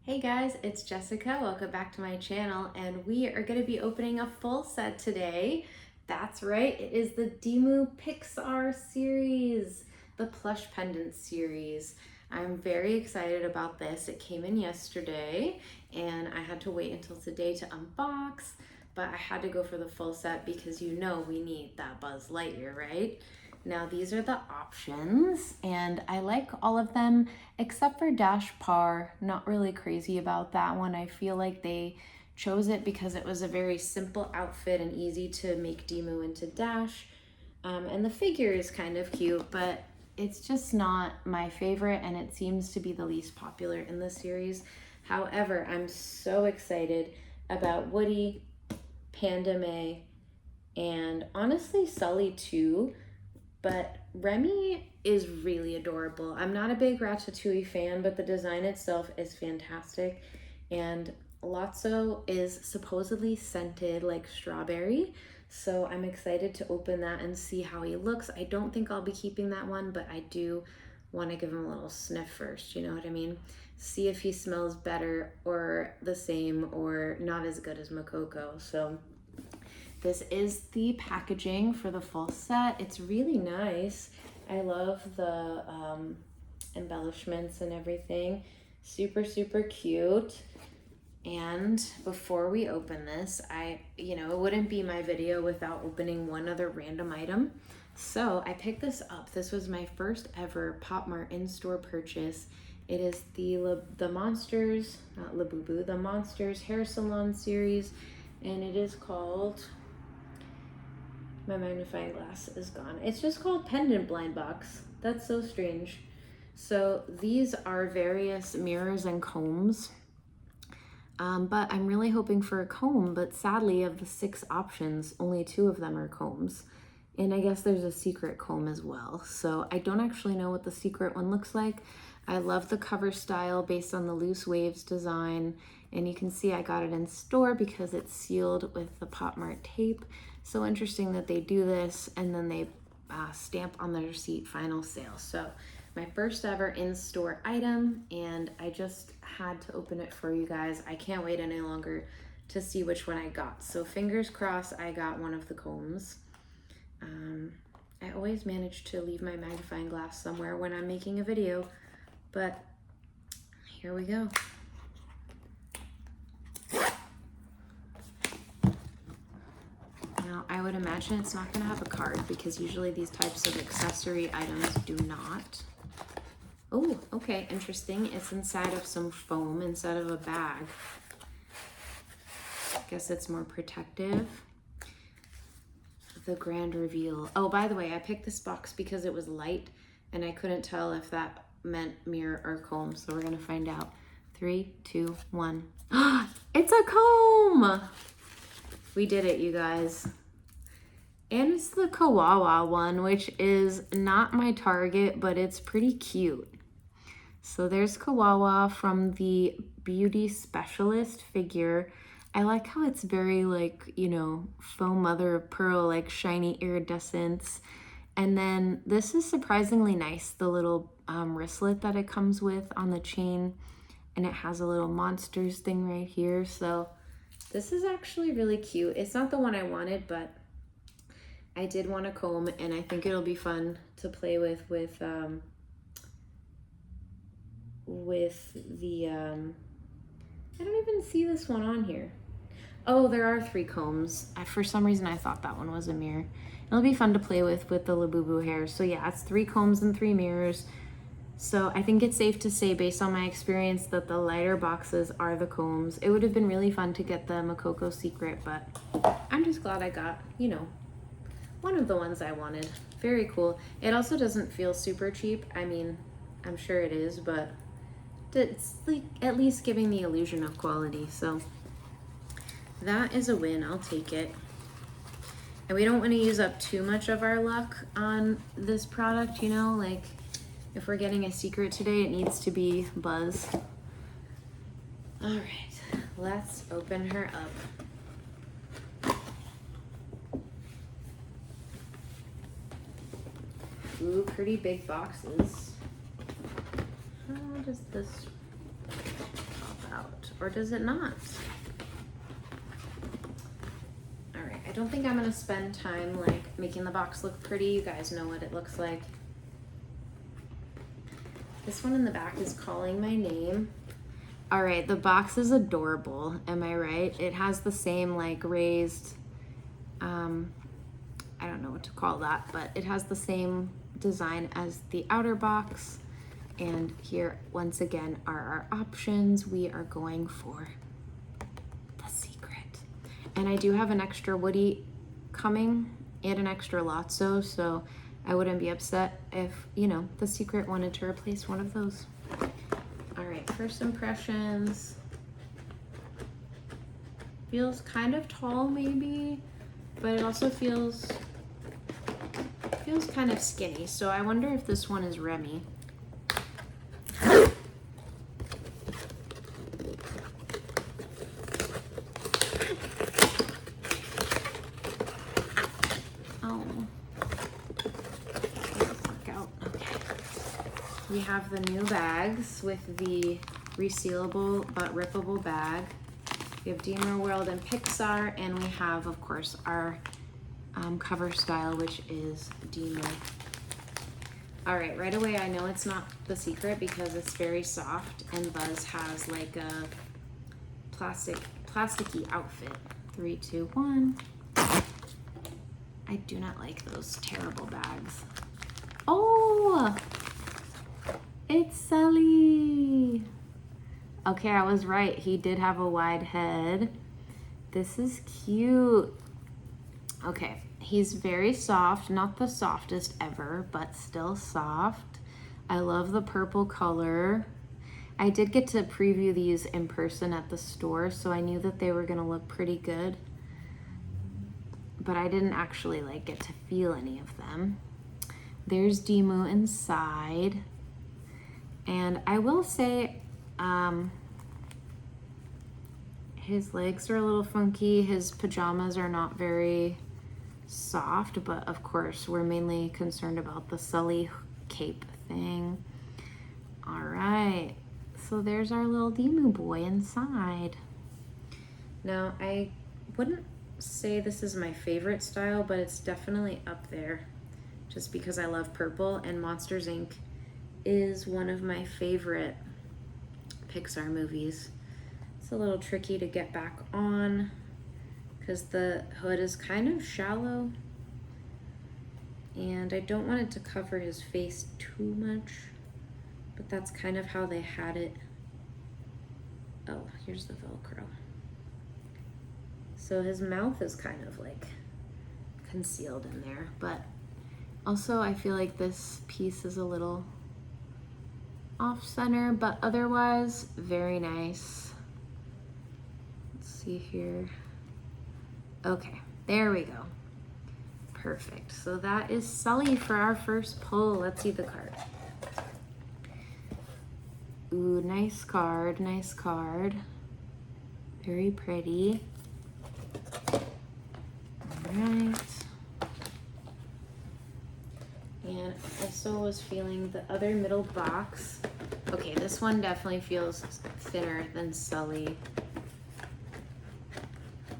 Hey guys, it's Jessica. Welcome back to my channel, and we are going to be opening a full set today. That's right, it is the DIMOO PIXAR series, the Plush Pendant series. I'm very excited about this. It came in yesterday, and I had to wait until today to unbox, but I had to go for the full set because you know we need that Buzz Lightyear, right? Now these are the options, and I like all of them except for Dash Par. Not really crazy about that one. I feel like they chose it because it was a very simple outfit and easy to make DIMOO into Dash. And the figure is kind of cute, but it's just not my favorite, and it seems to be the least popular in the series. However, I'm so excited about Woody, Panda May, and honestly Sully too. But Remy is really adorable. I'm not a big Ratatouille fan, but the design itself is fantastic. And Lotso is supposedly scented like strawberry. So I'm excited to open that and see how he looks. I don't think I'll be keeping that one, but I do want to give him a little sniff first, you know what I mean? See if he smells better or the same or not as good as Makoko. So this is the packaging for the full set. It's really nice. I love the embellishments and everything. Super, super cute. And before we open this, it wouldn't be my video without opening one other random item. So I picked this up. This was my first ever Pop Mart in-store purchase. It is the Monsters, not Labubu, the Monsters Hair Salon series, and it is called, my magnifying glass is gone. It's just called Pendant Blind Box. That's so strange. So these are various mirrors and combs. But I'm really hoping for a comb, but sadly of the 6 options, only 2 of them are combs. And I guess there's a secret comb as well. So I don't actually know what the secret one looks like. I love the cover style based on the Loose Waves design. And you can see I got it in store because it's sealed with the Pop Mart tape. So interesting that they do this and then they stamp on the receipt final sale. So my first ever in-store item, and I just had to open it for you guys. I can't wait any longer to see which one I got. So fingers crossed I got one of the combs. I always manage to leave my magnifying glass somewhere when I'm making a video, but here we go. Now, I would imagine it's not gonna have a card because usually these types of accessory items do not. Oh, okay, interesting. It's inside of some foam instead of a bag. I guess it's more protective. The grand reveal. Oh, by the way, I picked this box because it was light and I couldn't tell if that meant mirror or comb, so we're gonna find out. 3, 2, 1. It's a comb! We did it, you guys. And it's the Kawawa one, which is not my target, but it's pretty cute. So there's Kawawa from the Beauty Specialist figure. I like how it's very like, you know, faux mother of pearl, like shiny iridescence. And then this is surprisingly nice, the little wristlet that it comes with on the chain. And it has a little monsters thing right here. So this is actually really cute. It's not the one I wanted, but I did want a comb, and I think it'll be fun to play with the, I don't even see this one on here. Oh, there are 3 combs. For some reason, I thought that one was a mirror. It'll be fun to play with the Labubu hair. So yeah, it's 3 combs and 3 mirrors. So I think it's safe to say, based on my experience, that the lighter boxes are the combs. It would have been really fun to get the Makoko Secret, but I'm just glad I got, you know, one of the ones I wanted. Very cool. It also doesn't feel super cheap. I mean, I'm sure it is, but it's like at least giving the illusion of quality. So that is a win. I'll take it. And we don't want to use up too much of our luck on this product, you know, like if we're getting a secret today, it needs to be Buzz. All right, let's open her up. Ooh, pretty big boxes. How does this pop or does it not? All right, I don't think I'm gonna spend time like making the box look pretty. You guys know what it looks like. This one in the back is calling my name. All right, the box is adorable, am I right? It has the same like raised, I don't know what to call that, but it has the same design as the outer box. And here, once again, are our options. We are going for the Secret. And I do have an extra Woody coming and an extra Lotso, so I wouldn't be upset if, you know, the Secret wanted to replace one of those. All right, first impressions. Feels kind of tall maybe, but it also feels kind of skinny. So I wonder if this one is Remy. We have the new bags with the resealable but rippable bag. We have DIMOO World and Pixar, and we have, of course, our cover style, which is DIMOO. All right, right away, I know it's not the Secret because it's very soft, and Buzz has like a plasticky outfit. 3, 2, 1. I do not like those terrible bags. Oh! It's Sully. Okay, I was right. He did have a wide head. This is cute. Okay, he's very soft. Not the softest ever, but still soft. I love the purple color. I did get to preview these in person at the store, so I knew that they were gonna look pretty good. But I didn't actually like get to feel any of them. There's DIMOO inside. And I will say, his legs are a little funky. His pajamas are not very soft, but of course we're mainly concerned about the Sully cape thing. All right, so there's our little DIMOO boy inside. Now, I wouldn't say this is my favorite style, but it's definitely up there just because I love purple, and Monsters, Inc. is one of my favorite Pixar movies. It's a little tricky to get back on because the hood is kind of shallow and I don't want it to cover his face too much, but that's kind of how they had it. Oh, here's the Velcro. So his mouth is kind of like concealed in there, but also I feel like this piece is a little off center, but otherwise very nice. Let's see here. Okay, there we go. Perfect. So that is Sully for our first pull. Let's see the card. Ooh, nice card, nice card. Very pretty. All right. And I also was feeling the other middle box. Okay, this one definitely feels thinner than Sully.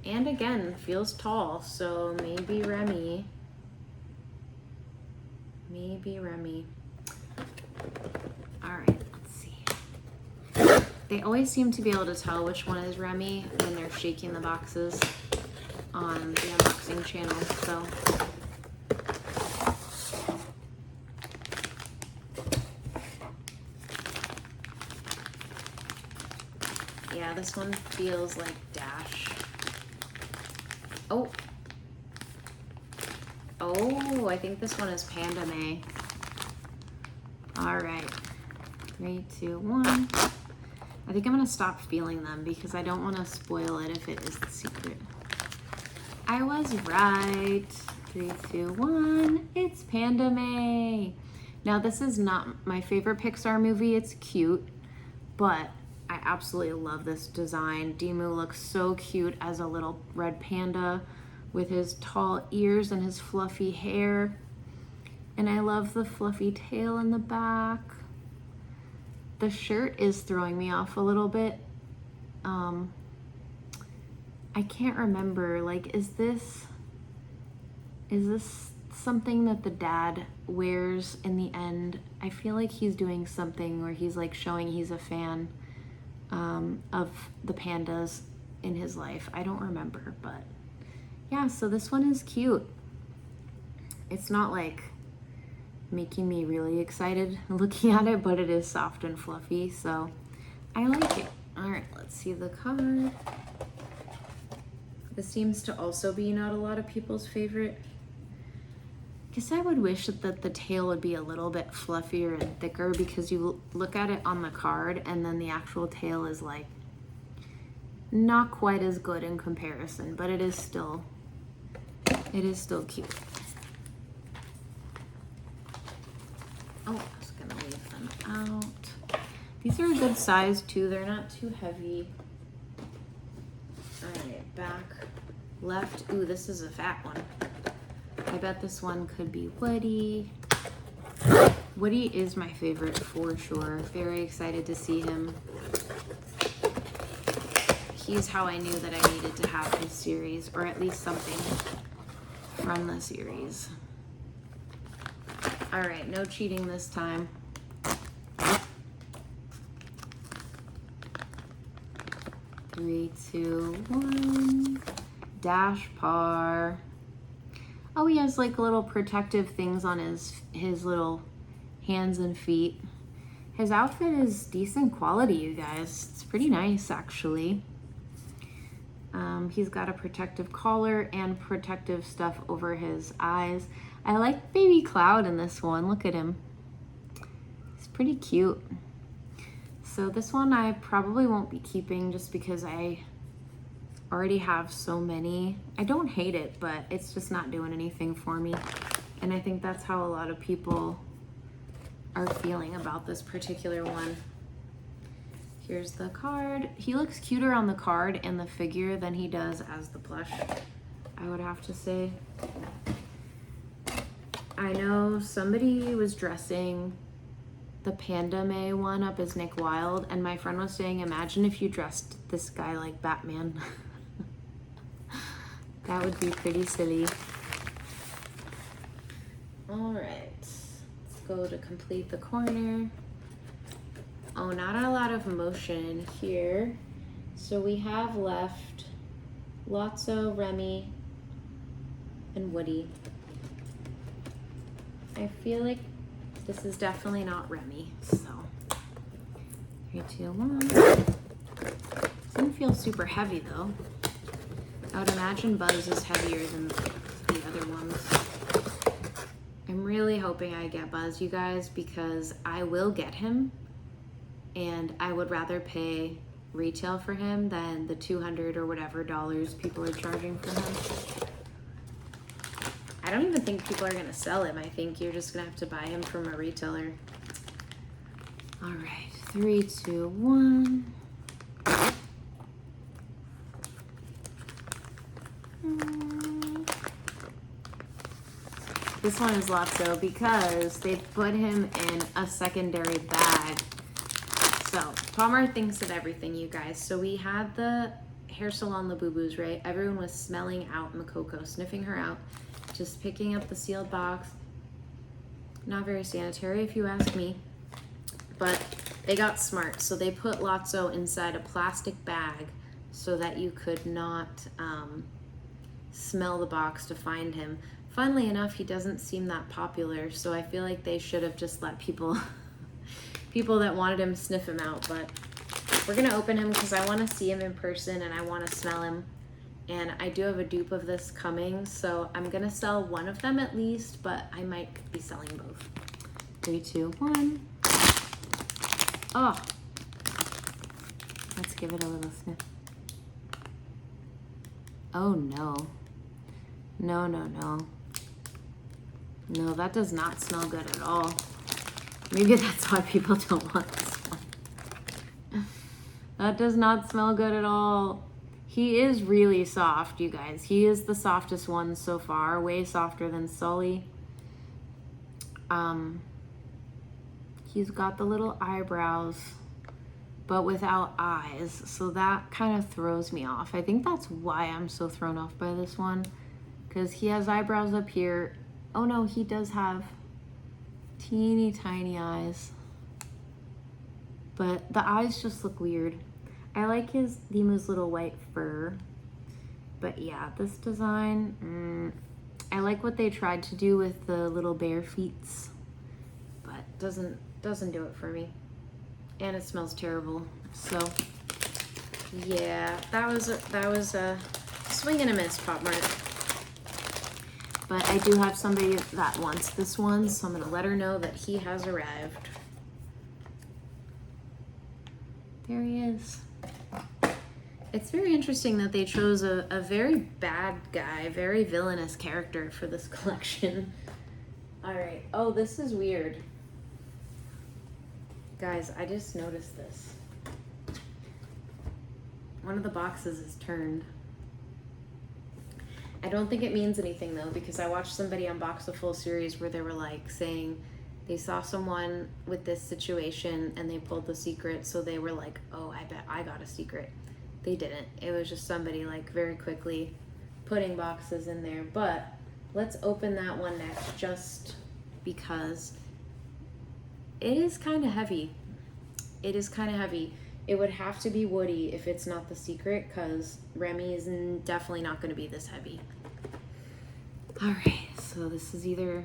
And again, feels tall, so maybe Remy. Maybe Remy. All right, let's see. They always seem to be able to tell which one is Remy when they're shaking the boxes on the unboxing channel, so. Yeah, this one feels like Dash. Oh. Oh, I think this one is Panda May. All right. 3, 2, 1. I think I'm gonna stop feeling them because I don't want to spoil it if it is the Secret. I was right. 3, 2, 1. It's Panda May. Now, this is not my favorite Pixar movie. It's cute, but I absolutely love this design. DIMOO looks so cute as a little red panda with his tall ears and his fluffy hair. And I love the fluffy tail in the back. The shirt is throwing me off a little bit. I can't remember, like, is this something that the dad wears in the end? I feel like he's doing something where he's like showing he's a fan of the pandas in his life. I don't remember, but yeah, so this one is cute. It's not like making me really excited looking at it, but it is soft and fluffy, so I like it. All right, let's see the card. This seems to also be not a lot of people's favorite. Guess I would wish that the tail would be a little bit fluffier and thicker, because you look at it on the card and then the actual tail is like not quite as good in comparison, but it is still cute. Oh, I was gonna leave them out. These are a good size too. They're not too heavy. All right, back left. Ooh, this is a fat one. I bet this one could be Woody. Woody is my favorite for sure. Very excited to see him. He's how I knew that I needed to have this series, or at least something from the series. All right, no cheating this time. 3, 2, 1. Dash Par. Oh, he has like little protective things on his little hands and feet. His outfit is decent quality, you guys. It's pretty nice, actually. He's got a protective collar and protective stuff over his eyes. I like Baby Cloud in this one. Look at him. He's pretty cute. So this one I probably won't be keeping just because I already have so many. I don't hate it, but it's just not doing anything for me. And I think that's how a lot of people are feeling about this particular one. Here's the card. He looks cuter on the card and the figure than he does as the plush, I would have to say. I know somebody was dressing the Panda May one up as Nick Wilde, and my friend was saying, imagine if you dressed this guy like Batman. That would be pretty silly. All right, let's go to complete the corner. Oh, not a lot of motion here. So we have left Lotso, Remy, and Woody. I feel like this is definitely not Remy, so 3, 2, 1. Doesn't feel super heavy though. I would imagine Buzz is heavier than the other ones. I'm really hoping I get Buzz, you guys, because I will get him, and I would rather pay retail for him than the $200 or whatever dollars people are charging for him. I don't even think people are gonna sell him. I think you're just gonna have to buy him from a retailer. All right, 3, 2, 1. This one is Lotso because they put him in a secondary bag. So Pop Mart thinks of everything, you guys. So we had the hair salon, the boo-boos, right? Everyone was smelling out Makoko, sniffing her out, just picking up the sealed box. Not very sanitary if you ask me, but they got smart. So they put Lotso inside a plastic bag so that you could not smell the box to find him. Funnily enough, he doesn't seem that popular, so I feel like they should have just let people that wanted him sniff him out. But we're gonna open him because I want to see him in person and I want to smell him. And I do have a dupe of this coming, so I'm gonna sell one of them at least, but I might be selling both. 3, 2, 1. Oh, let's give it a little sniff. Oh no. No, no, no. No, that does not smell good at all. Maybe that's why people don't want this one. That does not smell good at all. He is really soft, you guys. He is the softest one so far, way softer than Sully. He's got the little eyebrows. but without eyes. So that kind of throws me off. I think that's why I'm so thrown off by this one, because he has eyebrows up here. Oh no, he does have teeny tiny eyes, but the eyes just look weird. I like DIMOO's little white fur, but yeah, this design, I like what they tried to do with the little bare feets, but doesn't do it for me. And it smells terrible. So yeah, that was a swing and a miss, Pop Mart. But I do have somebody that wants this one, so I'm gonna let her know that he has arrived. There he is. It's very interesting that they chose a very bad guy, very villainous character for this collection. All right, oh, this is weird. Guys, I just noticed this. One of the boxes is turned. I don't think it means anything though, because I watched somebody unbox a full series where they were like saying they saw someone with this situation and they pulled the secret, so they were like, oh, I bet I got a secret. They didn't. It was just somebody like very quickly putting boxes in there. But let's open that one next, just because it is kind of heavy. It is kind of heavy. It would have to be Woody if it's not the secret, because Remy is definitely not going to be this heavy. All right, so this is either...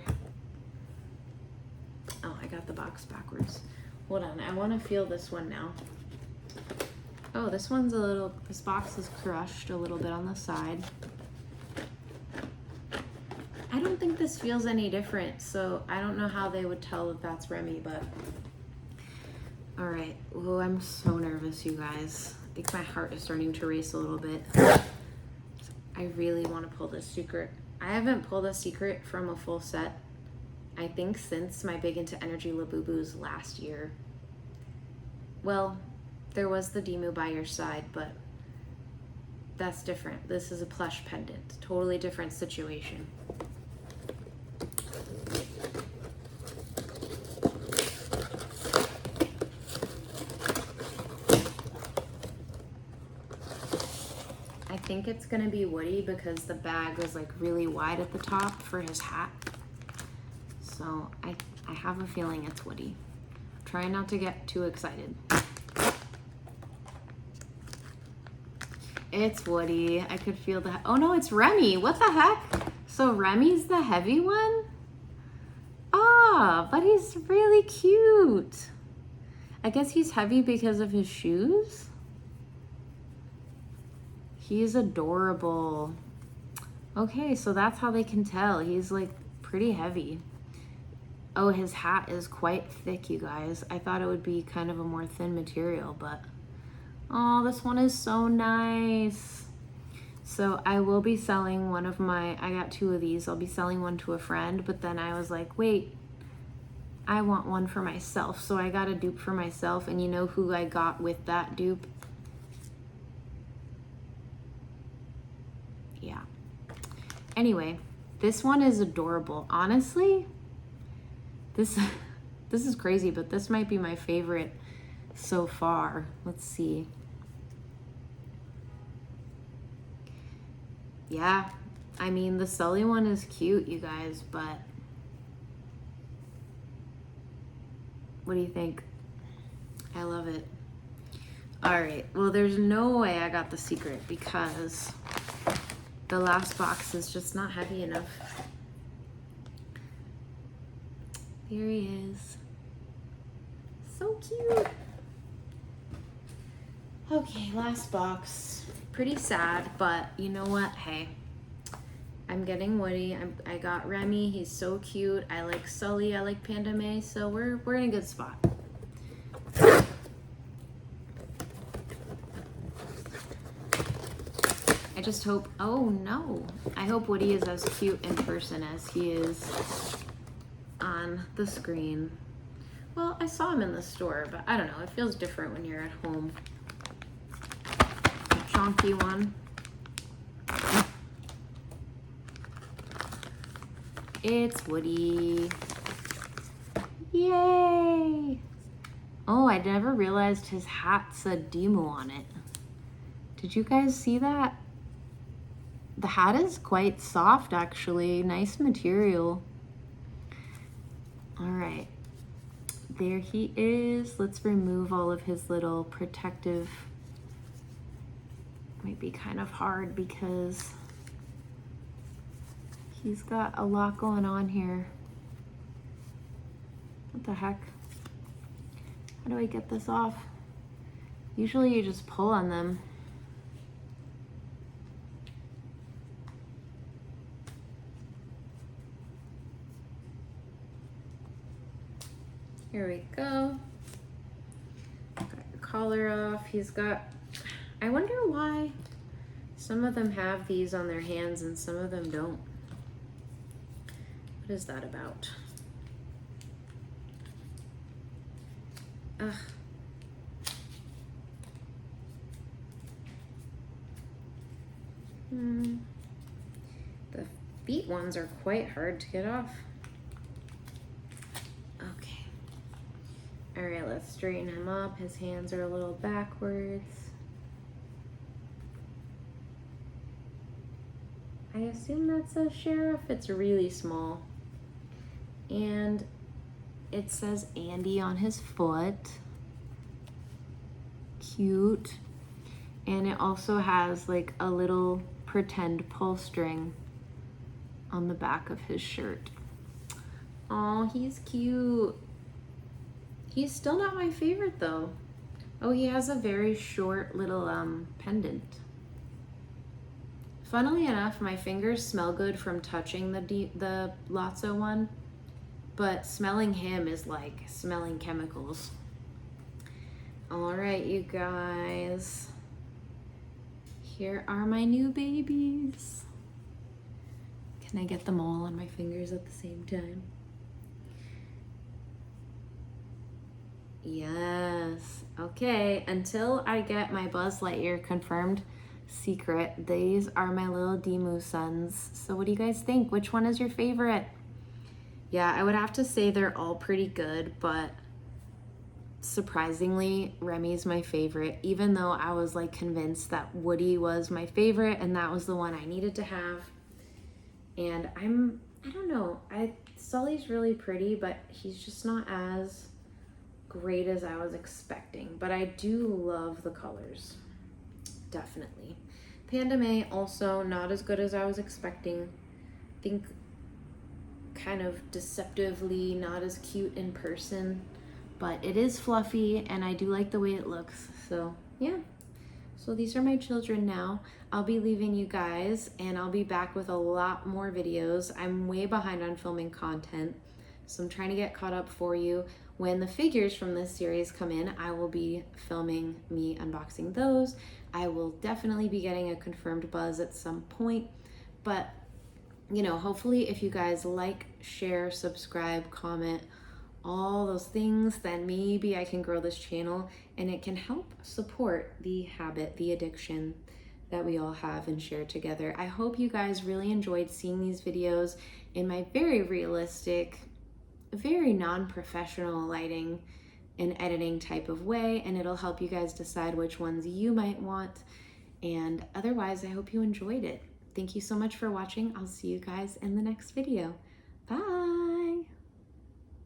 Oh, I got the box backwards. Hold on, I want to feel this one now. Oh, this one's a little... This box is crushed a little bit on the side. I don't think this feels any different, so I don't know how they would tell that that's Remy, but... All right. Oh, I'm so nervous, you guys. I think my heart is starting to race a little bit. I really want to pull this secret. I haven't pulled a secret from a full set, I think, since my Big Into Energy Labubu's last year. Well, there was the DIMOO by your side, but that's different. This is a plush pendant. Totally different situation. I think it's gonna be Woody because the bag was like really wide at the top for his hat. So I have a feeling it's Woody. Try not to get too excited. It's Woody. I could feel that. Oh no, it's Remy. What the heck? So Remy's the heavy one? Ah, but he's really cute. I guess he's heavy because of his shoes. He's adorable. Okay, so that's how they can tell. He's like pretty heavy. Oh, his hat is quite thick, you guys. I thought it would be kind of a more thin material, but oh, this one is so nice. So I will be selling one of my, I got two of these. I'll be selling one to a friend, but then I was like, wait, I want one for myself. So I got a dupe for myself, and you know who I got with that dupe? Yeah. Anyway, this one is adorable. Honestly, this is crazy, but this might be my favorite so far. Let's see. Yeah, I mean, the Sully one is cute, you guys, but what do you think? I love it. All right, well, there's no way I got the secret because the last box is just not heavy enough. Here he is. So cute. Okay, last box. Pretty sad, but you know what? Hey, I'm getting Woody. I got Remy. He's so cute. I like Sully. I like Panda May. So we're in a good spot. I just hope, oh no, I hope Woody is as cute in person as he is on the screen. Well, I saw him in the store, but I don't know, it feels different when you're at home. Chonky one. It's Woody. Yay! Oh, I never realized his hat said DIMOO on it. Did you guys see that? The hat is quite soft, actually. Nice material. All right. There he is. Let's remove all of his little protective. Might be kind of hard because he's got a lot going on here. What the heck? How do I get this off? Usually you just pull on them. Here we go. Got your collar off. He's got, I wonder why some of them have these on their hands and some of them don't. What is that about? Ugh. The feet ones are quite hard to get off. Okay. All right, let's straighten him up. His hands are a little backwards. I assume that says sheriff. It's really small. And it says Andy on his foot. Cute. And it also has like a little pretend pull string on the back of his shirt. Oh, he's cute. He's still not my favorite though. Oh, he has a very short little pendant. Funnily enough, my fingers smell good from touching the Lotso one, but smelling him is like smelling chemicals. All right, you guys. Here are my new babies. Can I get them all on my fingers at the same time? Yes. Okay, until I get my Buzz Lightyear confirmed secret, these are my little DIMOO sons. So what do you guys think? Which one is your favorite? Yeah, I would have to say they're all pretty good, but surprisingly, Remy's my favorite, even though I was like convinced that Woody was my favorite and that was the one I needed to have. And I don't know, Sully's really pretty, but he's just not as great as I was expecting, but I do love the colors, definitely. Panda May also not as good as I was expecting. I think kind of deceptively not as cute in person, but it is fluffy and I do like the way it looks. So yeah, so these are my children now. I'll be leaving you guys and I'll be back with a lot more videos. I'm way behind on filming content, so I'm trying to get caught up for you. When the figures from this series come in, I will be filming me unboxing those. I will definitely be getting a confirmed Buzz at some point, but you know, hopefully if you guys like, share, subscribe, comment, all those things, then maybe I can grow this channel and it can help support the habit, the addiction that we all have and share together. I hope you guys really enjoyed seeing these videos in my very realistic, very non-professional lighting and editing type of way, and it'll help you guys decide which ones you might want. And otherwise, I hope you enjoyed it. Thank you so much for watching. I'll see you guys in the next video. Bye.